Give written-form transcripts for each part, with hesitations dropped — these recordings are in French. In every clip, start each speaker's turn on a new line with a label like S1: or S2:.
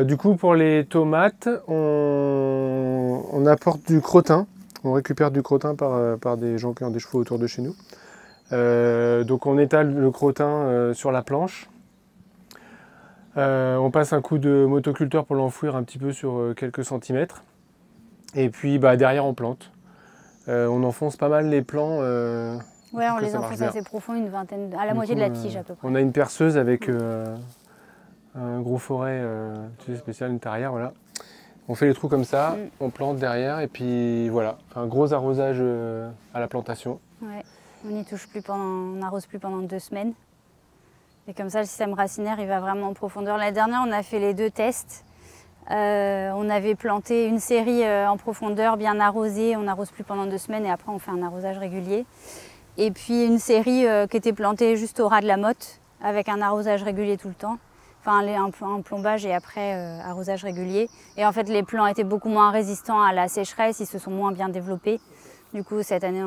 S1: Du coup, pour les tomates, on apporte du crottin. On récupère du crottin par des gens qui ont des chevaux autour de chez nous. Donc on étale le crottin sur la planche. On passe un coup de motoculteur pour l'enfouir un petit peu sur quelques centimètres. Et puis derrière on plante. On enfonce pas mal les plants.
S2: Ouais, on les enfonce assez profond, une vingtaine, à la moitié de la tige à peu près.
S1: On a une perceuse avec un gros forêt spécial, une tarière, voilà. On fait les trous comme ça, on plante derrière et puis voilà, un gros arrosage à la plantation.
S2: Ouais, on n'arrose plus pendant 2 semaines. Et comme ça, le système racinaire, il va vraiment en profondeur. L'année dernière, on a fait les 2 tests. On avait planté une série en profondeur, bien arrosée. On n'arrose plus pendant 2 semaines et après, on fait un arrosage régulier. Et puis une série qui était plantée juste au ras de la motte, avec un arrosage régulier tout le temps. Enfin, un plombage et après arrosage régulier. Et en fait, les plants étaient beaucoup moins résistants à la sécheresse, ils se sont moins bien développés. Du coup, cette année,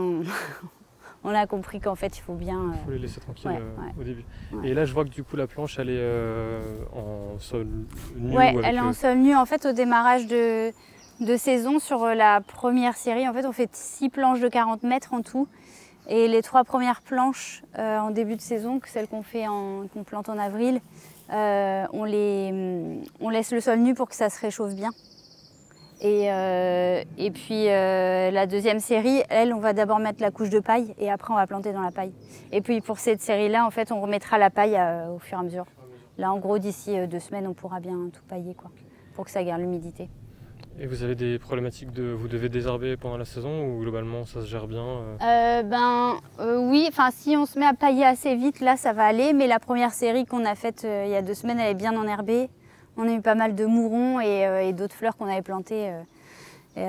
S2: on a compris qu'en fait, il faut bien...
S3: Il faut les laisser tranquilles au début. Ouais. Et là, je vois que du coup, la planche, elle est en sol nu.
S2: Ouais, elle est en sol nu. En fait, au démarrage de saison, sur la première série, en fait, on fait 6 planches de 40 mètres en tout. Et les 3 premières planches en début de saison, celles qu'on plante en avril, on laisse le sol nu pour que ça se réchauffe bien. Et puis la deuxième série, elle, on va d'abord mettre la couche de paille et après on va planter dans la paille. Et puis pour cette série-là, en fait, on remettra la paille au fur et à mesure. Là, en gros, d'ici 2 semaines, on pourra bien tout pailler, quoi, pour que ça garde l'humidité.
S3: Et vous avez des problématiques vous devez désherber pendant la saison ou globalement ça se gère bien
S2: Oui, enfin si on se met à pailler assez vite, là ça va aller. Mais la première série qu'on a faite il y a 2 semaines, elle est bien enherbée. On a eu pas mal de mourons et d'autres fleurs qu'on avait plantées,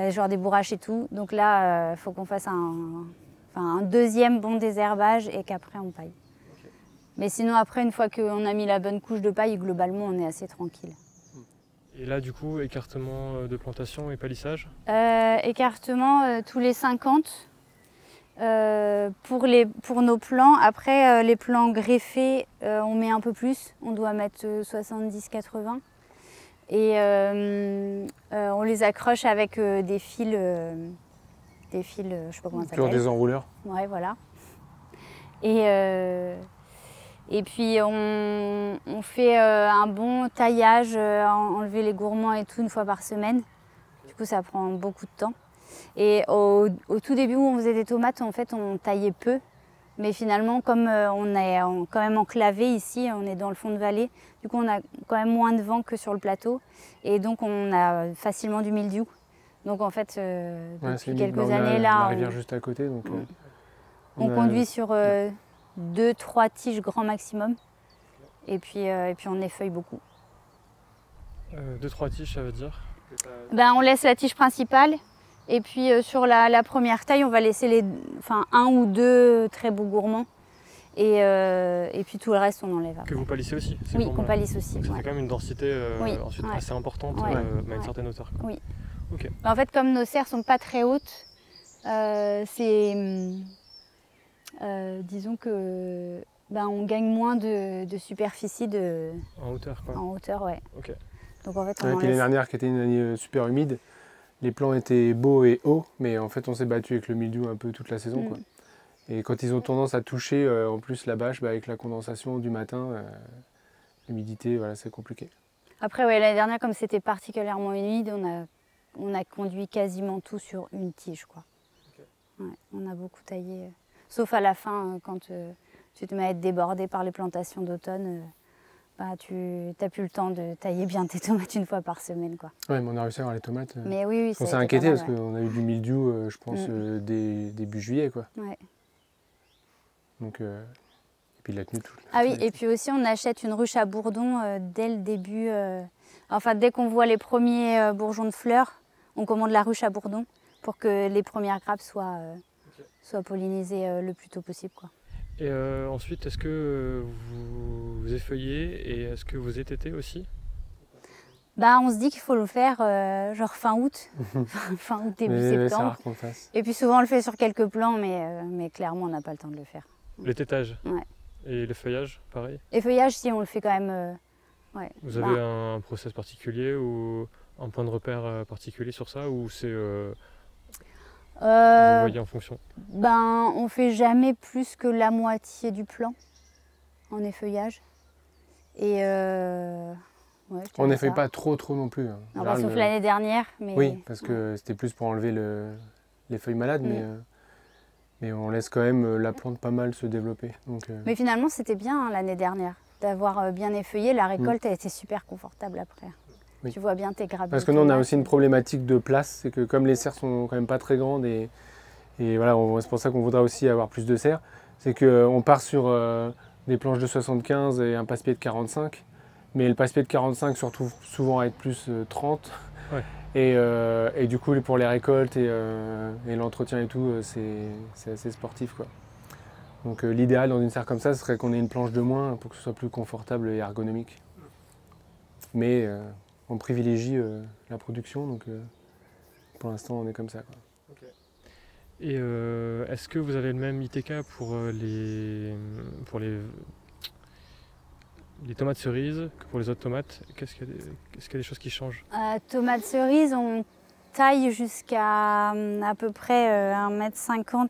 S2: genre des bourraches et tout. Donc là, il faut qu'on fasse un deuxième bon désherbage et qu'après on paille. Okay. Mais sinon après, une fois qu'on a mis la bonne couche de paille, globalement on est assez tranquille.
S3: Et là, du coup, écartement de plantation et palissage
S2: Écartement tous les 50 pour nos plants. Après, les plants greffés, on met un peu plus. On doit mettre 70-80. Et on les accroche avec des fils, je sais pas comment ça s'appelle.
S1: Des enrouleurs.
S2: Ouais, voilà. Et puis on fait un bon taillage, enlever les gourmands et tout 1 fois par semaine. Du coup, ça prend beaucoup de temps. Et au tout début où on faisait des tomates, en fait, on taillait peu. Mais finalement, comme on est quand même enclavé ici, on est dans le fond de vallée, du coup on a quand même moins de vent que sur le plateau. Et donc on a facilement du mildiou. Donc en fait, depuis quelques années là...
S1: La rivière juste à côté. Donc,
S2: on conduit sur 2-3 tiges grand maximum. Et puis on effeuille beaucoup.
S3: 2-3 tiges, ça veut dire
S2: on laisse la tige principale. Et puis sur la première taille, on va laisser 1 ou 2 très beaux gourmands. Et puis tout le reste, on enlève après.
S3: Que vous palissez aussi?
S2: Oui, qu'on palisse aussi.
S3: Donc ça fait quand même une densité ensuite assez importante, mais à une certaine hauteur. Quoi.
S2: Oui.
S3: Okay.
S2: En fait, comme nos serres ne sont pas très hautes, disons que on gagne moins de superficie
S3: en hauteur, quoi.
S2: En hauteur, ouais.
S3: Okay.
S2: Donc en fait,
S1: l'année dernière, qui était une année super humide, les plants étaient beaux et hauts, mais en fait, on s'est battu avec le mildiou un peu toute la saison, quoi. Et quand ils ont tendance à toucher, en plus la bâche, avec la condensation du matin, l'humidité, voilà, c'est compliqué.
S2: Après, ouais, l'année dernière, comme c'était particulièrement humide, on a conduit quasiment tout sur une tige, quoi. Okay. Ouais, on a beaucoup taillé, sauf à la fin, quand tu te mets à être débordé par les plantations d'automne. Tu n'as plus le temps de tailler bien tes tomates 1 fois par semaine, quoi.
S1: Oui, mais on a réussi à avoir les tomates.
S2: Mais oui,
S1: on s'est inquiété parce qu'on a eu du mildiou, je pense, début juillet, quoi.
S2: Ouais.
S1: Donc, et puis il a tenu tout.
S2: Ah oui, et puis aussi on achète une ruche à bourdons dès le début. Enfin, dès qu'on voit les premiers bourgeons de fleurs, on commande la ruche à bourdons pour que les premières grappes soient pollinisées le plus tôt possible, quoi.
S3: Et ensuite, est-ce que vous effeuillez et est-ce que vous étêtez aussi?
S2: On se dit qu'il faut le faire genre fin août, fin août, début septembre.
S1: C'est rare qu'on le fasse.
S2: Et puis souvent on le fait sur quelques plants, mais clairement on n'a pas le temps de le faire.
S3: L'étêtage?
S2: Ouais.
S3: Et le feuillage, pareil?
S2: Et feuillage, si on le fait quand même Ouais.
S3: Vous avez un process particulier ou un point de repère particulier sur ça, ou c'est vous voyez en fonction?
S2: On fait jamais plus que la moitié du plan en effeuillage. Et
S1: on n'effeuille pas trop non plus. Hein.
S2: Non, pas sauf l'année dernière. Mais...
S1: Oui, parce que c'était plus pour enlever les feuilles malades, mais on laisse quand même la plante pas mal se développer. Donc,
S2: Mais finalement, c'était bien l'année dernière d'avoir bien effeuillé. La récolte a été super confortable après. Oui. Tu vois bien tes grappes.
S1: Parce que nous, on a aussi une problématique de place, c'est que comme les serres sont quand même pas très grandes, et voilà, c'est pour ça qu'on voudra aussi avoir plus de serres, c'est qu'on part sur des planches de 75 et un passe-pied de 45, mais le passe-pied de 45 se retrouve souvent à être plus 30.
S3: Ouais.
S1: Et du coup, pour les récoltes et l'entretien et tout, c'est assez sportif, quoi. Donc l'idéal dans une serre comme ça, ce serait qu'on ait une planche de moins pour que ce soit plus confortable et ergonomique. Mais on privilégie la production, donc pour l'instant on est comme ça, quoi.
S3: Okay. Et est-ce que vous avez le même ITK pour les tomates cerises que pour les autres tomates? Est-ce qu'il y a des choses qui changent?
S2: Tomates cerises, on taille jusqu'à à peu près 1,50 m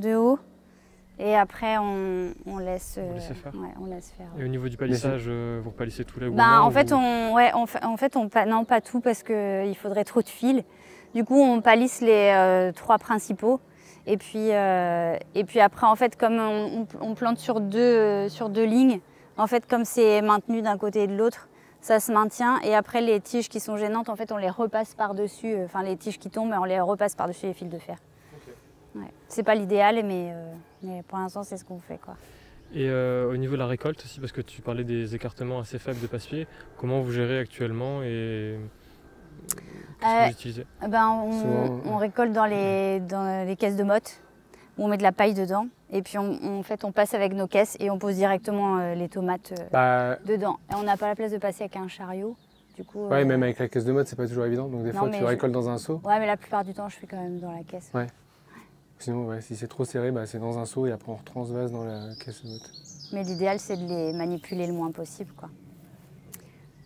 S2: de haut. Et après, on laisse faire. Ouais, on laisse faire.
S3: Et au niveau du palissage, vous palissez tous les
S2: En fait, non, pas tout, parce qu'il faudrait trop de fils. Du coup, on palisse les 3 principaux. Et puis après, en fait, comme on plante sur deux lignes, en fait, comme c'est maintenu d'un côté et de l'autre, ça se maintient. Et après, les tiges qui sont gênantes, en fait, on les repasse par-dessus. Enfin, les tiges qui tombent, on les repasse par-dessus les fils de fer. Ouais. C'est pas l'idéal, mais pour l'instant, c'est ce qu'on fait, quoi.
S3: Et au niveau de la récolte aussi, parce que tu parlais des écartements assez faibles de passe-pied, comment vous gérez actuellement et qu'est-ce que vous utilisez?
S2: On récolte dans les caisses de motte, où on met de la paille dedans, et puis en fait, on passe avec nos caisses et on pose directement les tomates dedans. Et on n'a pas la place de passer avec un chariot. Du coup,
S1: ouais, même avec la caisse de motte, c'est pas toujours évident, donc des fois tu récoltes dans un seau.
S2: Ouais, mais la plupart du temps, je fais quand même dans la caisse.
S1: Ouais. Sinon, si c'est trop serré, c'est dans un seau et après on retransvase dans la caisse de motte.
S2: Mais l'idéal, c'est de les manipuler le moins possible, quoi.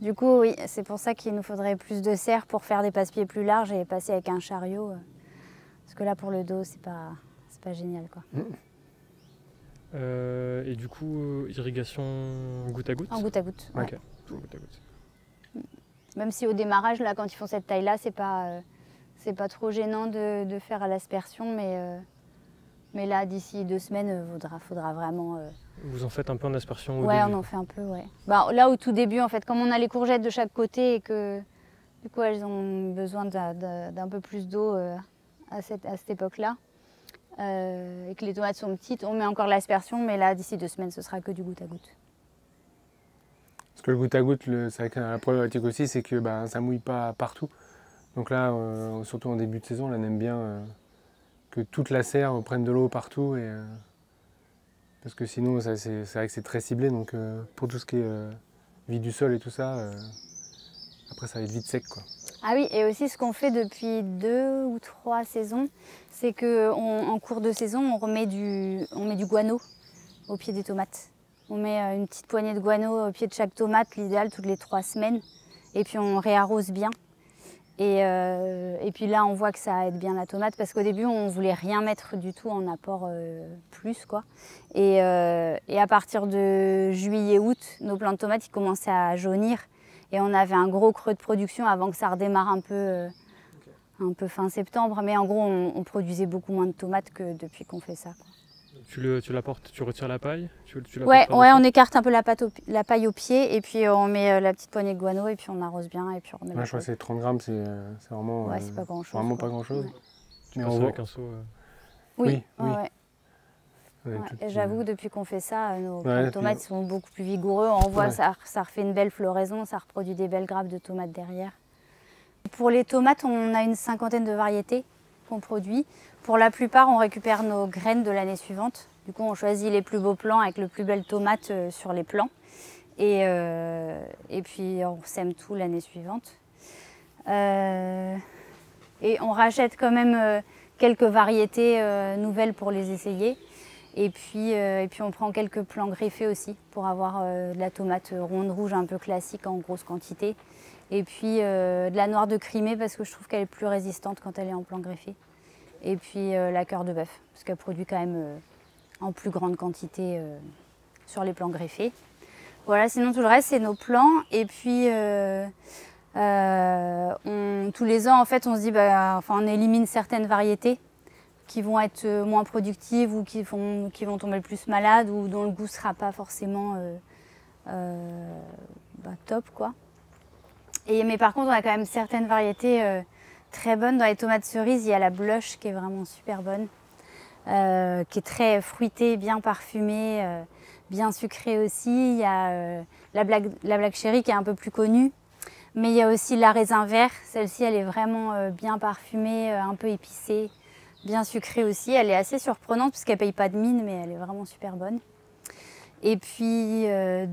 S2: Du coup, oui, c'est pour ça qu'il nous faudrait plus de serres pour faire des passe-pieds plus larges et passer avec un chariot. Parce que là, pour le dos, c'est pas génial, quoi.
S3: Et du coup, irrigation goutte à goutte?
S2: En goutte à goutte, ouais.
S3: Ok, tout goutte à goutte.
S2: Même si au démarrage, là, quand ils font cette taille-là, c'est pas trop gênant de faire à l'aspersion, mais là, d'ici 2 semaines, faudra vraiment...
S3: Vous en faites un peu en aspersion au
S2: début? Ouais, on en fait un peu, ouais. Là, au tout début, en fait, comme on a les courgettes de chaque côté et que, du coup, elles ont besoin d'un peu plus d'eau à cette époque-là, et que les tomates sont petites, on met encore l'aspersion, mais là, d'ici 2 semaines, ce sera que du goutte à goutte.
S1: Parce que le goutte à goutte, c'est vrai que la problématique aussi, c'est que ça mouille pas partout. Donc là, surtout en début de saison, on aime bien que toute la serre prenne de l'eau partout. Parce que sinon, c'est vrai que c'est très ciblé. Donc pour tout ce qui est vie du sol et tout ça, après ça va être vite sec, quoi.
S2: Ah oui, et aussi ce qu'on fait depuis 2 ou 3 saisons, c'est qu'en cours de saison, on met du guano au pied des tomates. On met une petite poignée de guano au pied de chaque tomate, l'idéal toutes les 3 semaines. Et puis on réarrose bien. Et puis là, on voit que ça aide bien la tomate, parce qu'au début, on ne voulait rien mettre du tout en apport plus, quoi. Et à partir de juillet-août, nos plants de tomates ils commençaient à jaunir. Et on avait un gros creux de production avant que ça redémarre un peu fin septembre. Mais en gros, on produisait beaucoup moins de tomates que depuis qu'on fait ça, quoi.
S3: Tu l'apportes, tu retires la paille?
S2: Ouais, on écarte un peu la paille au pied et puis on met la petite poignée de guano et puis on arrose bien et puis on remet la
S1: je crois que c'est 30 grammes, c'est vraiment,
S2: c'est pas grand-chose.
S1: Vraiment pas grand-chose.
S2: Ouais.
S3: Tu passes avec un seau
S2: Oui.
S1: Ouais,
S2: et j'avoue, depuis qu'on fait ça, nos tomates sont beaucoup plus vigoureux. On voit ça refait une belle floraison, ça reproduit des belles grappes de tomates derrière. Pour les tomates, on a une 50aine de variétés qu'on produit. Pour la plupart, on récupère nos graines de l'année suivante. Du coup, on choisit les plus beaux plants avec le plus belles tomates sur les plants. Et puis, on sème tout l'année suivante. Et on rachète quand même quelques variétés nouvelles pour les essayer. Et puis on prend quelques plants greffés aussi pour avoir de la tomate ronde rouge un peu classique en grosse quantité. Et puis de la noire de Crimée parce que je trouve qu'elle est plus résistante quand elle est en plant greffé. Et puis la cœur de bœuf parce qu'elle produit quand même en plus grande quantité sur les plants greffés. Voilà, sinon tout le reste c'est nos plants. Et puis tous les ans en fait on se dit on élimine certaines variétés qui vont être moins productives ou qui vont tomber le plus malades ou dont le goût ne sera pas forcément top quoi. Mais par contre on a quand même certaines variétés très bonnes. Dans les tomates cerises, il y a la blush qui est vraiment super bonne, qui est très fruitée, bien parfumée, bien sucrée aussi. Il y a la Black Cherry qui est un peu plus connue, mais il y a aussi la raisin vert. Celle-ci, elle est vraiment bien parfumée, un peu épicée, bien sucrée aussi. Elle est assez surprenante parce qu'elle ne paye pas de mine, mais elle est vraiment super bonne. Et puis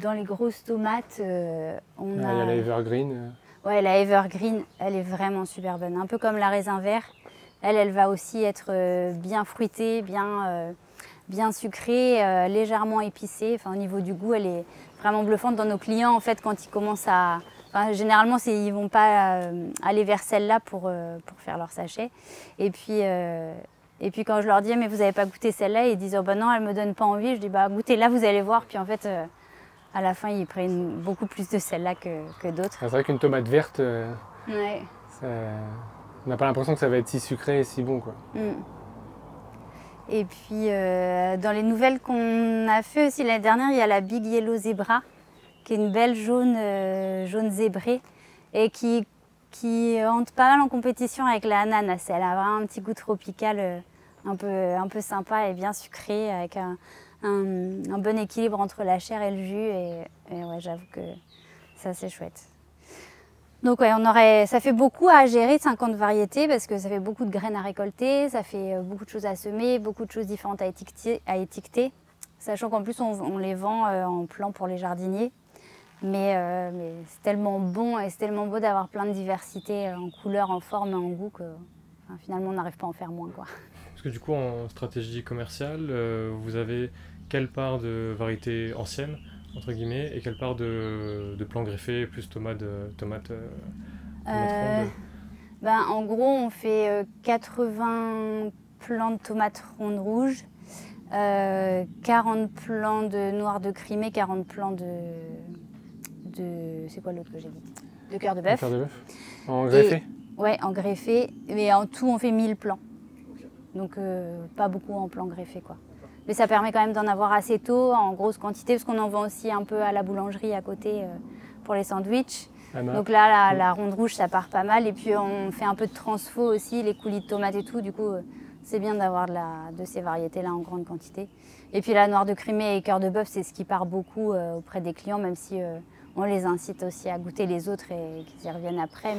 S2: dans les grosses tomates,
S1: il y a la Evergreen.
S2: Ouais, la Evergreen, elle est vraiment super bonne. Un peu comme la raisin vert, elle va aussi être bien fruitée, bien sucrée, légèrement épicée. Enfin, au niveau du goût, elle est vraiment bluffante. Dans nos clients, en fait, quand ils commencent généralement, ils ne vont pas aller vers celle-là pour faire leur sachet. Et puis quand je leur dis, mais vous n'avez pas goûté celle-là, ils disent, oh bah non, elle ne me donne pas envie. Je dis, bah goûtez-la, vous allez voir. Puis en fait, à la fin, ils prennent beaucoup plus de celle-là que d'autres.
S1: C'est vrai qu'une tomate verte,
S2: ouais.
S1: On n'a pas l'impression que ça va être si sucré et si bon, quoi.
S2: Et puis, dans les nouvelles qu'on a fait aussi l'année dernière, il y a la Big Yellow Zebra, qui est une belle jaune zébrée et qui entre pas mal en compétition avec la ananas. Elle a vraiment un petit goût tropical un peu sympa et bien sucré, avec un bon équilibre entre la chair et le jus. Et ouais, j'avoue que ça, c'est chouette. Donc ouais, ça fait beaucoup à gérer, 50 variétés, parce que ça fait beaucoup de graines à récolter, ça fait beaucoup de choses à semer, beaucoup de choses différentes à étiqueter, sachant qu'en plus on les vend en plan pour les jardiniers. Mais c'est tellement bon et c'est tellement beau d'avoir plein de diversité en couleurs, en forme et en goût que finalement on n'arrive pas à en faire moins, quoi.
S3: Parce que du coup en stratégie commerciale, vous avez quelle part de variétés anciennes entre guillemets et quelle part de plants greffés plus tomates rondes?
S2: En gros on fait 80 plants de tomates rondes rouges, 40 plants de noir de Crimée, 40 plants de c'est quoi l'autre que j'ai dit? De cœur de bœuf.
S1: Cœur de bœuf. En greffé?
S2: Ouais, en greffé. Mais en tout, on fait 1000 plants. Donc, pas beaucoup en plants greffés, quoi. Mais ça permet quand même d'en avoir assez tôt, en grosse quantité, parce qu'on en vend aussi un peu à la boulangerie à côté pour les sandwichs. Donc là, la ronde rouge, ça part pas mal. Et puis, on fait un peu de transfo aussi, les coulis de tomates et tout. Du coup, c'est bien d'avoir de ces variétés-là en grande quantité. Et puis, la noire de Crimée et cœur de bœuf, c'est ce qui part beaucoup auprès des clients, même si on les incite aussi à goûter les autres et qu'ils y reviennent après.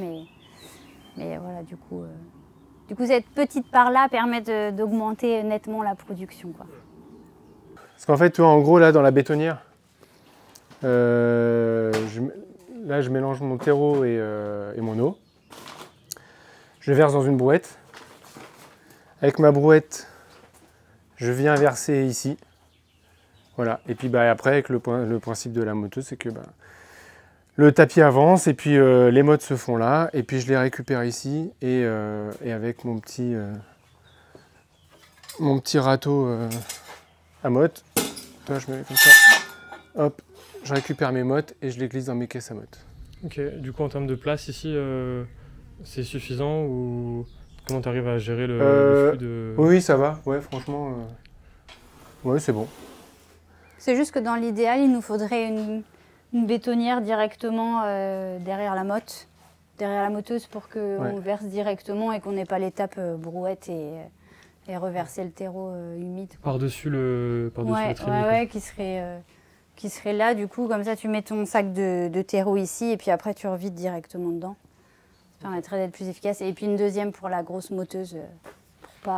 S2: Mais voilà, du coup, cette petite part-là permet d'augmenter nettement la production, quoi.
S1: Parce qu'en fait, toi, en gros, là, dans la bétonnière, là, je mélange mon terreau et mon eau. Je verse dans une brouette. Avec ma brouette, je viens verser ici. Voilà. Et puis après, avec le principe de la moteuse, c'est que le tapis avance et puis les mottes se font là. Et puis je les récupère ici. Et avec mon petit râteau à mottes, toi, je mets comme ça. Hop, je récupère mes mottes et je les glisse dans mes caisses à mottes.
S3: Ok, du coup en termes de place ici, c'est suffisant ou comment tu arrives à gérer le flux de...
S1: Oui, ça va, ouais, franchement, ouais, c'est bon.
S2: C'est juste que dans l'idéal, il nous faudrait une bétonnière directement derrière la motte, derrière la moteuse pour qu'on verse directement et qu'on n'ait pas l'étape brouette et reverser le terreau humide.
S3: Par-dessus le trémie.
S2: Ouais, qui serait là, du coup, comme ça tu mets ton sac de terreau ici et puis après tu revides directement dedans. Ça permettrait d'être plus efficace. Et puis une deuxième pour la grosse moteuse pour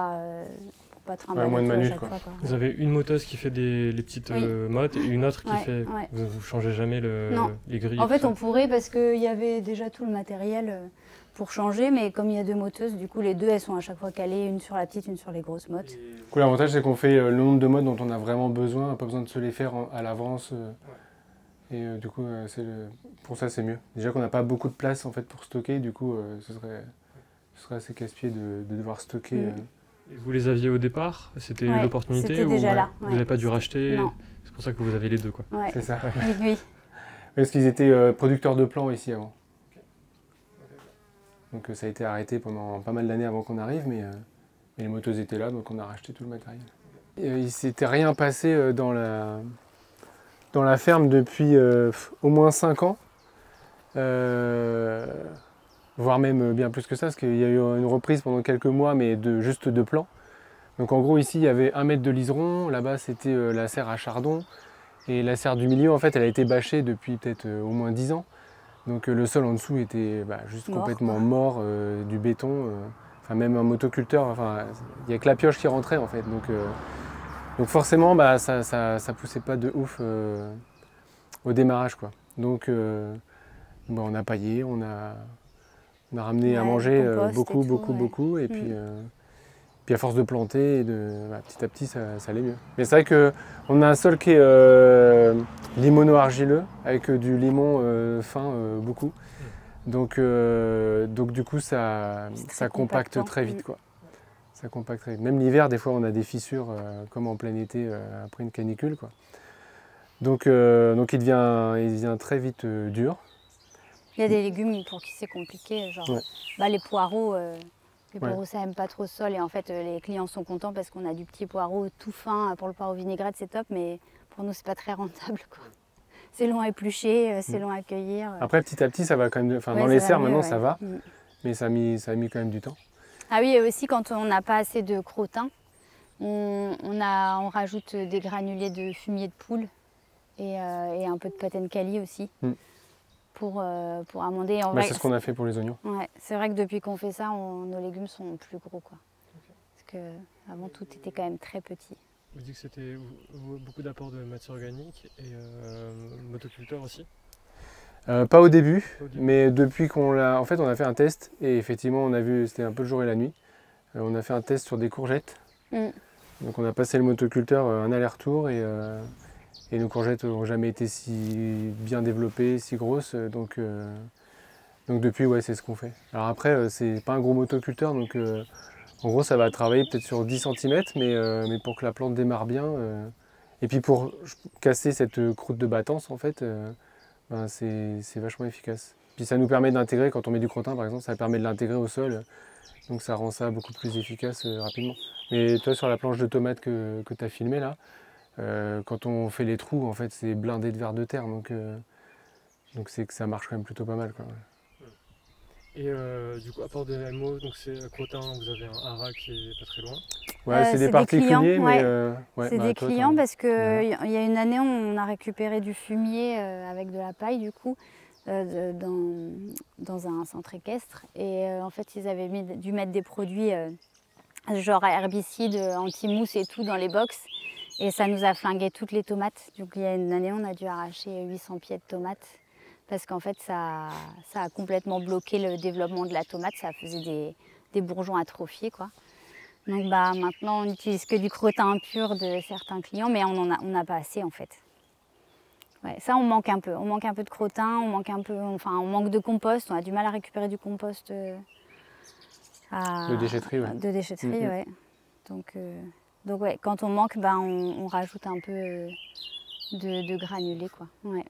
S2: pas trimballer
S1: moins de
S2: tout
S1: manus,
S2: à chaque fois, quoi.
S3: Vous avez une moteuse qui fait les petites mottes et une autre qui fait...
S2: Ouais.
S3: Vous changez jamais les grilles?
S2: En fait, on pourrait parce qu'il y avait déjà tout le matériel pour changer, mais comme il y a 2 moteuses, du coup les 2 elles sont à chaque fois calées, une sur la petite, une sur les grosses mottes.
S1: Du coup, l'avantage c'est qu'on fait le nombre de mottes dont on a vraiment besoin, pas besoin de se les faire à l'avance. Et du coup, pour ça c'est mieux. Déjà qu'on n'a pas beaucoup de place en fait pour stocker, du coup ce serait assez casse-pied de devoir stocker.
S3: Et vous les aviez au départ? C'était
S2: Ouais,
S3: l'opportunité
S2: c'était déjà là.
S3: vous n'avez pas dû racheter?
S2: Non.
S3: C'est pour ça que vous avez les deux, quoi.
S2: Ouais.
S1: C'est ça.
S2: Oui, oui.
S1: Parce qu'ils étaient producteurs de plants ici avant. Donc ça a été arrêté pendant pas mal d'années avant qu'on arrive, mais les moteuses étaient là, donc on a racheté tout le matériel. Il ne s'était rien passé dans la ferme depuis au moins 5 ans, voire même bien plus que ça, parce qu'il y a eu une reprise pendant quelques mois, mais juste de plants. Donc en gros ici il y avait 1 mètre de liseron, là-bas c'était la serre à chardon, et la serre du milieu en fait elle a été bâchée depuis peut-être au moins 10 ans. Donc le sol en dessous était juste complètement mort, du béton, enfin même un motoculteur, enfin il n'y a que la pioche qui rentrait en fait. Donc forcément ça poussait pas de ouf au démarrage quoi. Donc on a paillé, on a ramené à manger beaucoup et puis à force de planter, petit à petit, ça allait mieux. Mais c'est vrai qu'on a un sol qui est limono-argileux, avec du limon fin beaucoup. Donc du coup, ça compacte très vite, quoi. Ça compacte très vite. Même l'hiver, des fois, on a des fissures, comme en plein été, après une canicule, quoi. Donc il devient très vite dur.
S2: Il y a des légumes pour qui c'est compliqué, genre les poireaux. Les poireaux, ça n'aime pas trop le sol et en fait les clients sont contents parce qu'on a du petit poireau tout fin. Pour le poireau vinaigrette c'est top, mais pour nous c'est pas très rentable, quoi. C'est long à éplucher, c'est long à cueillir.
S1: Après petit à petit ça va quand même, dans les serres maintenant ça va, mais ça a mis quand même du temps.
S2: Ah oui, et aussi quand on n'a pas assez de crottin, on rajoute des granulés de fumier de poule et un peu de paten-kali aussi. Pour amender.
S1: C'est ce qu'on a fait pour les oignons.
S2: Ouais, c'est vrai que depuis qu'on fait ça, nos légumes sont plus gros, quoi. Parce qu'avant tout était quand même très petit.
S3: Vous dites que c'était beaucoup d'apport de matière organique et motoculteur aussi?
S1: Pas au début, mais depuis qu'on l'a... En fait, on a fait un test et effectivement, on a vu, c'était un peu le jour et la nuit. On a fait un test sur des courgettes. Donc on a passé le motoculteur un aller-retour et nos courgettes n'ont jamais été si bien développées, si grosses. Donc depuis, c'est ce qu'on fait. Alors après, c'est pas un gros motoculteur, donc en gros, ça va travailler peut-être sur 10 cm, mais pour que la plante démarre bien. Et puis pour casser cette croûte de battance, en fait, c'est vachement efficace. Puis ça nous permet d'intégrer, quand on met du crottin par exemple, ça permet de l'intégrer au sol. Donc ça rend ça beaucoup plus efficace rapidement. Mais toi, sur la planche de tomates que tu as filmée là, quand on fait les trous, en fait, c'est blindé de vers de terre, donc c'est que ça marche quand même plutôt pas mal, quoi.
S3: Et du coup, apport de MO, donc c'est crottin, vous avez un haras qui est pas très loin.
S1: Ouais, c'est des particuliers, mais
S2: c'est des clients parce qu'il y a une année, on a récupéré du fumier avec de la paille, du coup, dans un centre équestre. Et en fait, ils avaient dû mettre des produits genre herbicides, anti-mousse et tout dans les box. Et ça nous a flingué toutes les tomates. Donc il y a une année, on a dû arracher 800 pieds de tomates. Parce qu'en fait, ça a complètement bloqué le développement de la tomate. Ça faisait des bourgeons atrophiés, quoi. Donc maintenant, on n'utilise que du crottin pur de certains clients, mais on n'a pas assez, en fait. Ouais, ça, on manque un peu. On manque un peu de crottin, on manque de compost. On a du mal à récupérer du compost
S1: de déchetterie, ouais.
S2: De déchetterie, ouais. Donc quand on manque, on rajoute un peu de granulés, quoi. Ouais.